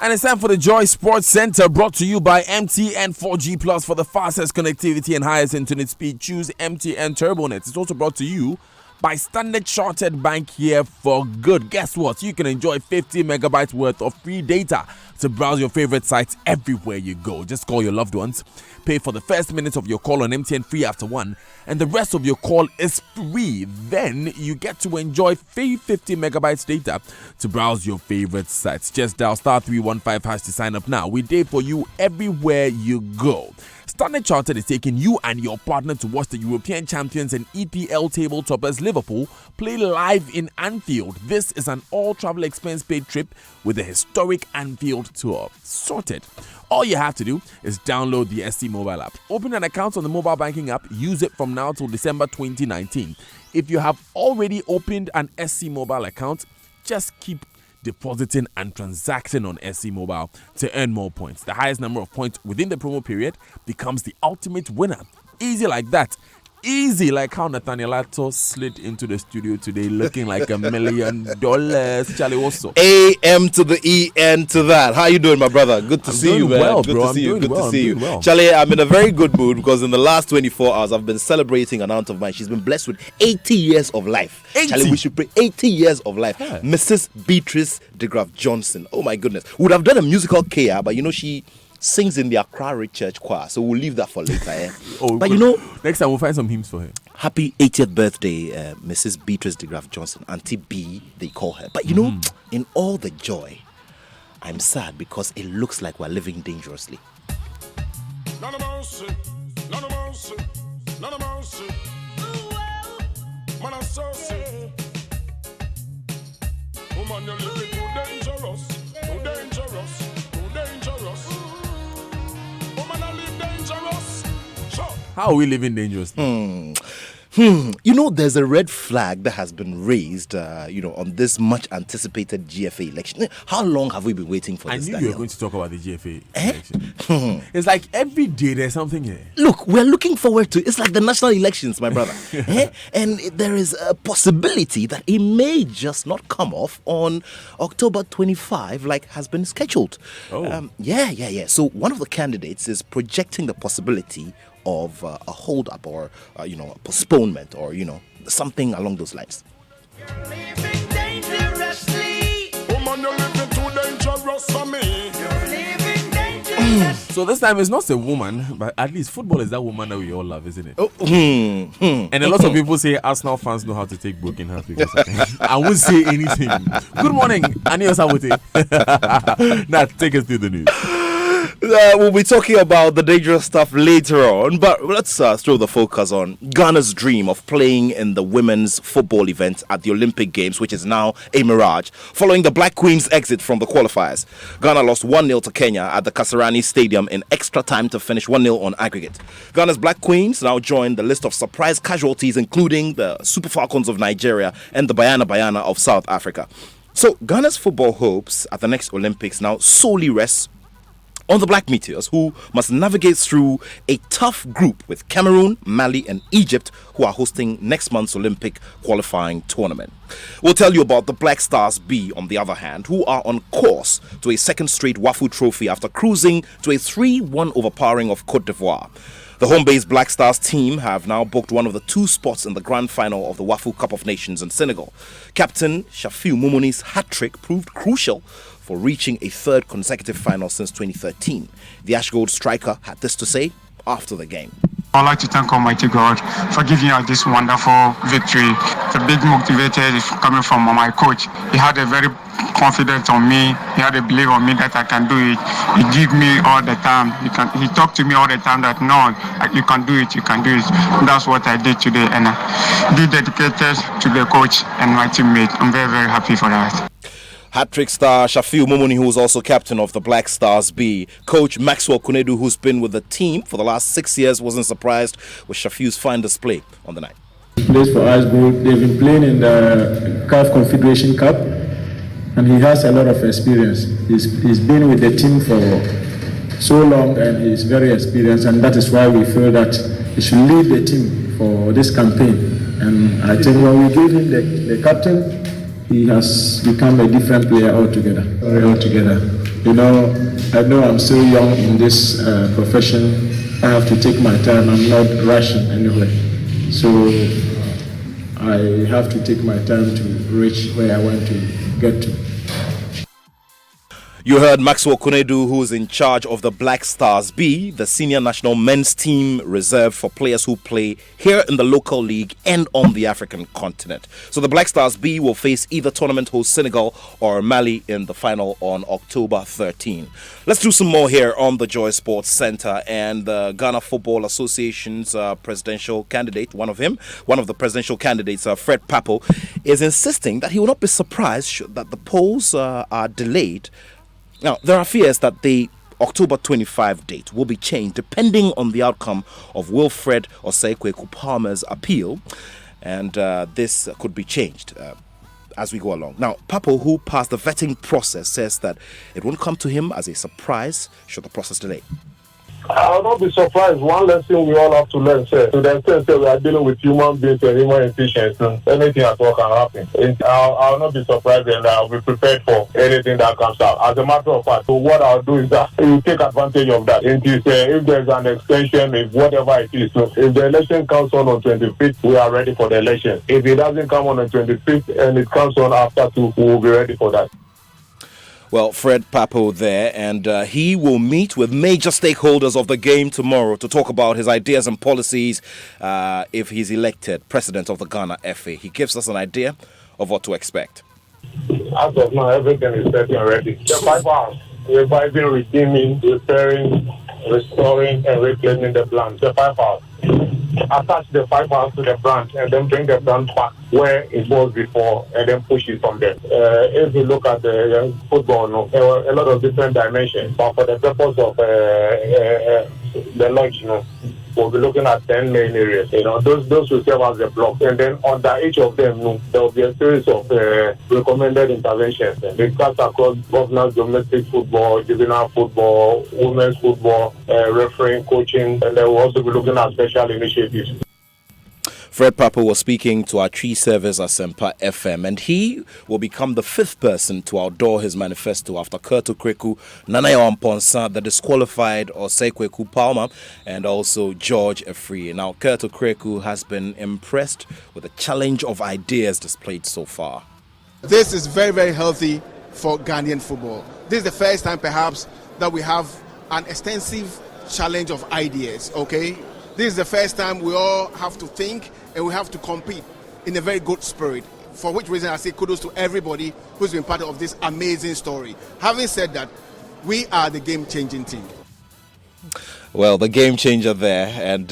And it's time for the Joy Sports Center, brought to you by MTN 4G Plus. For the fastest connectivity and highest internet speed, choose MTN TurboNet. It's also brought to you by Standard Chartered Bank, here for good. Guess what? You can enjoy 50 megabytes worth of free data to browse your favorite sites everywhere you go. Just call your loved ones, pay for the first minutes of your call on MTN free after one, and the rest of your call is free. Then you get to enjoy free 50 megabytes data to browse your favorite sites. Just dial *315# to sign up now. We there for you everywhere you go. Standard Chartered is taking you and your partner to watch the European champions and EPL table toppers Liverpool play live in Anfield. This is an all-travel expense-paid trip with the historic Anfield tour. Sorted. All you have to do is download the SC mobile app. Open an account on the mobile banking app. Use it from now till December 2019. If you have already opened an SC mobile account, just keep depositing and transacting on SC Mobile to earn more points. The highest number of points within the promo period becomes the ultimate winner. Easy like that. Easy like how Nathaniel Ato slid into the studio today looking like $1 million. Charlie, what's up? AM to the EN to that. How you doing, my brother? Good to see you, man. Well, good bro. to see you. Good to see you. Well. Charlie, I'm in a very good mood because in the last 24 hours, I've been celebrating an aunt of mine. She's been blessed with 80 years of life. 80? Charlie, we should pray 80 years of life. Yeah. Mrs. Beatrice de Graaf Johnson. Oh, my goodness. Would have done a musical care, but she sings in the Accra Church choir, so we'll leave that for later. But next time we'll find some hymns for her. Happy 80th birthday, Mrs. Beatrice de Graaf Johnson. Auntie B, they call her. But in all the joy, I'm sad because it looks like we're living dangerously. None of mercy, none of mercy, none of mercy. Man, I'm so sick. Woman, you're living too dangerous, too dangerous, too dangerous. Woman, I live dangerous. Sure. How are we living dangerously? There's a red flag that has been raised, on this much anticipated GFA election. How long have we been waiting for this? I knew Daniel? you were going to talk about the GFA election. It's like every day there's something here. Look, we're looking forward to it. It's like the national elections, my brother. And there is a possibility that it may just not come off on October 25, like has been scheduled. Oh. Yeah. So one of the candidates is projecting the possibility of a hold-up or, a postponement or, something along those lines. You're living dangerously. Woman, you're living too dangerous for me. You're living dangerously. So this time it's not a woman, but at least football is that woman that we all love, isn't it? And a lot of people say Arsenal fans know how to take broken hearts because I won't say anything. Good morning, Anio Sabote. Now take us through the news. We'll be talking about the dangerous stuff later on, but let's throw the focus on Ghana's dream of playing in the women's football event at the Olympic Games, which is now a mirage, following the Black Queens' exit from the qualifiers. Ghana lost 1-0 to Kenya at the Kasarani Stadium in extra time to finish 1-0 on aggregate. Ghana's Black Queens now join the list of surprise casualties, including the Super Falcons of Nigeria and the Bayana of South Africa. So Ghana's football hopes at the next Olympics now solely rests on the Black Meteors, who must navigate through a tough group with Cameroon, Mali, and Egypt, who are hosting next month's Olympic qualifying tournament. We'll tell you about the Black Stars B, on the other hand, who are on course to a second straight WAFU trophy after cruising to a 3-1 overpowering of Cote d'Ivoire. The home-based Black Stars team have now booked one of the 2 spots in the grand final of the WAFU Cup of Nations in Senegal. Captain Shafiu Mumoni's hat-trick proved crucial for reaching a 3rd consecutive final since 2013. The Ash Gold striker had this to say after the game. I'd like to thank Almighty God for giving us this wonderful victory. The big motivator is coming from my coach. He had a very confidence on me. He had a belief on me that I can do it. He give me all the time. He talked to me all the time that no, you can do it, you can do it. And that's what I did today, and I be dedicated to the coach and my teammate. I'm very, very happy for that. Hat-trick star Shafiu Mumoni, who is also captain of the Black Stars B. Coach Maxwell Kunedu, who's been with the team for the last 6 years, wasn't surprised with Shafiu's fine display on the night. He plays for us both. They've been playing in the CAF Confederation Cup, and he has a lot of experience. He's been with the team for so long, and he's very experienced, and that is why we feel that he should lead the team for this campaign. And I think when we gave him the captain, he has become a different player altogether. You know, I know I'm still young in this profession. I have to take my time. I'm not rushing anywhere. So I have to take my time to reach where I want to get to. You heard Maxwell Konedu, who is in charge of the Black Stars B, the senior national men's team reserved for players who play here in the local league and on the African continent. So the Black Stars B will face either tournament host Senegal or Mali in the final on October 13. Let's do some more here on the Joy Sports Center. And the Ghana Football Association's presidential candidate, one of the presidential candidates, Fred Papo, is insisting that he will not be surprised that the polls are delayed. Now, there are fears that the October 25 date will be changed depending on the outcome of Wilfred Osei-Kweku Palmer's appeal, and this could be changed as we go along. Now, Papo, who passed the vetting process, says that it won't come to him as a surprise should the process delay. I will not be surprised. One lesson we all have to learn, sir. To the extent that we are dealing with human beings and human efficiency, anything at all can happen. I will not be surprised, and I will be prepared for anything that comes out. As a matter of fact, so what I'll do is that we take advantage of that. If there's an extension, if whatever it is, so if the election comes on 25th, we are ready for the election. If it doesn't come on 25th and it comes on after 2, we will be ready for that. Well, Fred Papo there, and he will meet with major stakeholders of the game tomorrow to talk about his ideas and policies if he's elected president of the Ghana FA. He gives us an idea of what to expect. As of now, everything is set and ready. The 5 hours, reviving, redeeming, repairing, restoring, and reclaiming the plant. The 5 hours. Attach the 5 hours to the branch and then bring the branch back where it was before and then push it from there. If you look at the football, there were a lot of different dimensions, but for the purpose of the lodge, we'll be looking at 10 main areas. Those will serve as the block, and then under each of them, there will be a series of recommended interventions. They cut across governance, domestic football, juvenile football, women's football, refereeing, coaching, and then we'll also be looking at special initiatives. Fred Papo was speaking to our tree service at Sempa FM, and he will become the 5th person to outdoor his manifesto after Kurt Okraku, Nanayo Amponsa, the disqualified Osei-Kweku Palmer, and also George Efree. Now, Kurt Okraku has been impressed with the challenge of ideas displayed so far. This is very, very healthy for Ghanaian football. This is the first time, perhaps, that we have an extensive challenge of ideas, okay? This is the first time we all have to think and we have to compete in a very good spirit. For which reason I say kudos to everybody who's been part of this amazing story. Having said that, we are the game-changing team. Well, the game changer there, and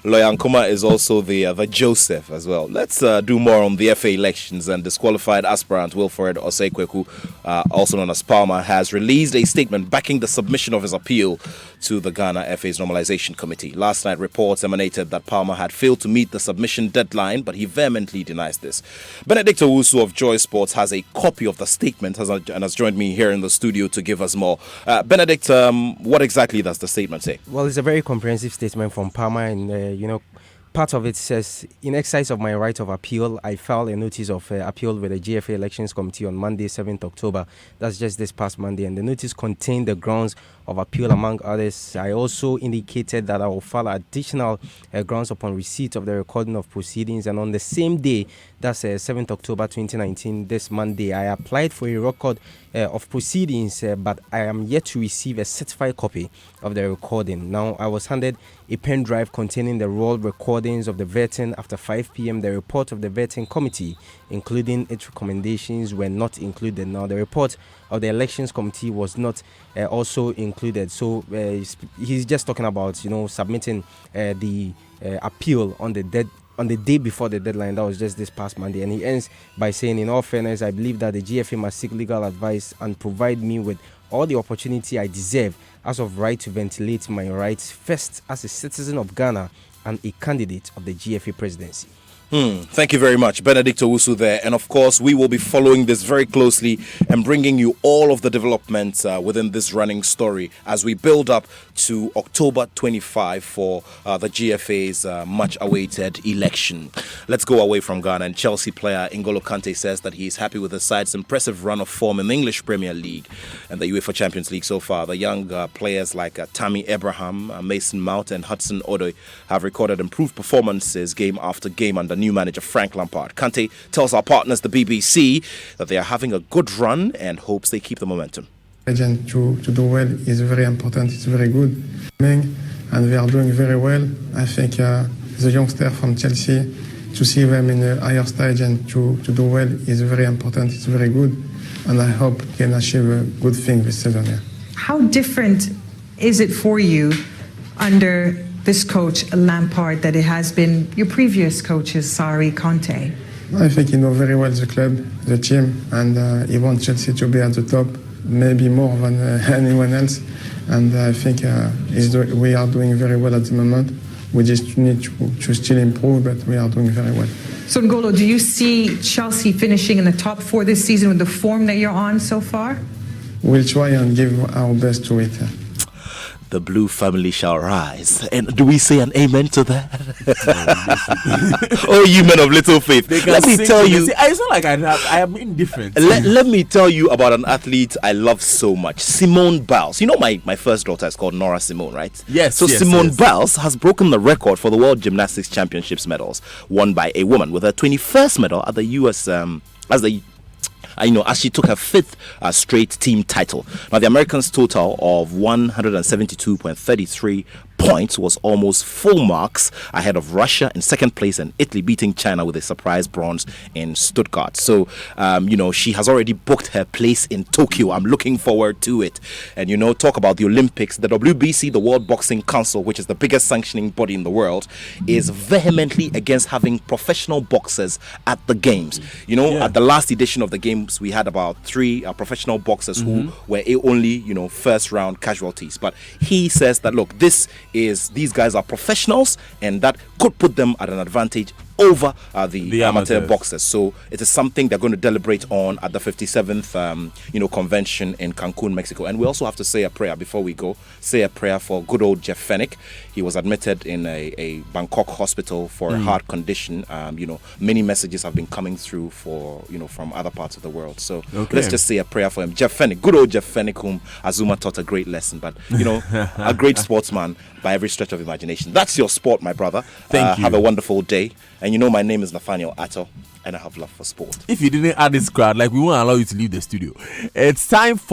Loyankuma is also the Joseph as well. Let's do more on the FA elections. And disqualified aspirant Wilfred Osei-Kweku, also known as Palmer, has released a statement backing the submission of his appeal to the Ghana FA's Normalization Committee. Last night, reports emanated that Palmer had failed to meet the submission deadline, but he vehemently denies this. Benedict Owusu of Joy Sports has a copy of the statement and has joined me here in the studio to give us more. Benedict, what exactly does the statement say? Well, it's a very comprehensive statement from Palmer, and part of it says, in exercise of my right of appeal, I filed a notice of appeal with the GFA Elections Committee on Monday, 7th October. That's just this past Monday. And the notice contained the grounds of appeal, among others. I also indicated that I will file additional grounds upon receipt of the recording of proceedings. And on the same day, that's 7th October 2019, this Monday, I applied for a record of proceedings, but I am yet to receive a certified copy of the recording. Now, I was handed a pen drive containing the raw recordings of the vetting. After 5 p.m., the report of the vetting committee, including its recommendations, were not included. Now, the report of the elections committee was not also included. So he's just talking about submitting the appeal on the day before the deadline. That was just this past Monday. And he ends by saying, in all fairness, I believe that the GFA must seek legal advice and provide me with all the opportunity I deserve as of right to ventilate my rights, first as a citizen of Ghana and a candidate of the GFA presidency. Thank you very much, Benedict Owusu there. And of course, we will be following this very closely and bringing you all of the developments within this running story as we build up to October 25 for the GFA's much-awaited election. Let's go away from Ghana. And Chelsea player N'Golo Kante says that he is happy with the side's impressive run of form in the English Premier League and the UEFA Champions League so far. The young players like Tammy Abraham, Mason Mount and Hudson Odoi have recorded improved performances game after game under new manager Frank Lampard. Kante tells our partners, the BBC, that they are having a good run and hopes they keep the momentum. Agent to do well is very important. It's very good, and they are doing very well. I think the youngster from Chelsea, to see them in a higher stage and to do well is very important. It's very good, and I hope can achieve a good thing this season. Yeah. How different is it for you under this coach Lampard that it has been your previous coaches, Sarri, Conte? I think he knows very well the club, the team, and he wants Chelsea to be at the top, maybe more than anyone else. And I think we are doing very well at the moment. We just need to still improve, but we are doing very well. So, N'Golo, do you see Chelsea finishing in the top 4 this season with the form that you're on so far? We'll try and give our best to it. The blue family shall rise. And do we say an amen to that? Oh, you men of little faith. Let me tell you. It's not like I am indifferent. Let me tell you about an athlete I love so much, Simone Biles. You know, my first daughter is called Nora Simone, right? Yes. So yes, Simone yes. Biles has broken the record for the World Gymnastics Championships medals won by a woman with her 21st medal at the US as she took her 5th straight team title. Now, the Americans' total of 172.33 points was almost full marks ahead of Russia in second place and Italy beating China with a surprise bronze in Stuttgart. So, she has already booked her place in Tokyo. I'm looking forward to it. And, talk about the Olympics. The WBC, the World Boxing Council, which is the biggest sanctioning body in the world, is vehemently against having professional boxers at the games. At the last edition of the games, we had about 3 professional boxers who were only, first round casualties. But he says that, look, these guys are professionals and that could put them at an advantage over the amateur boxers. So it is something they're going to deliberate on at the 57th convention in Cancun, Mexico. And we also have to say a prayer before we go. Say a prayer for good old Jeff Fennick. He was admitted in a Bangkok hospital for a heart condition. Many messages have been coming through from other parts of the world. So let's just say a prayer for him. Jeff Fennick, good old Jeff Fennick, whom Azuma taught a great lesson, but a great sportsman by every stretch of imagination. That's your sport, my brother. Thank you. Have a wonderful day. And my name is Nathaniel Atto, and I have love for sport. If you didn't add this crowd, we won't allow you to leave the studio. It's time for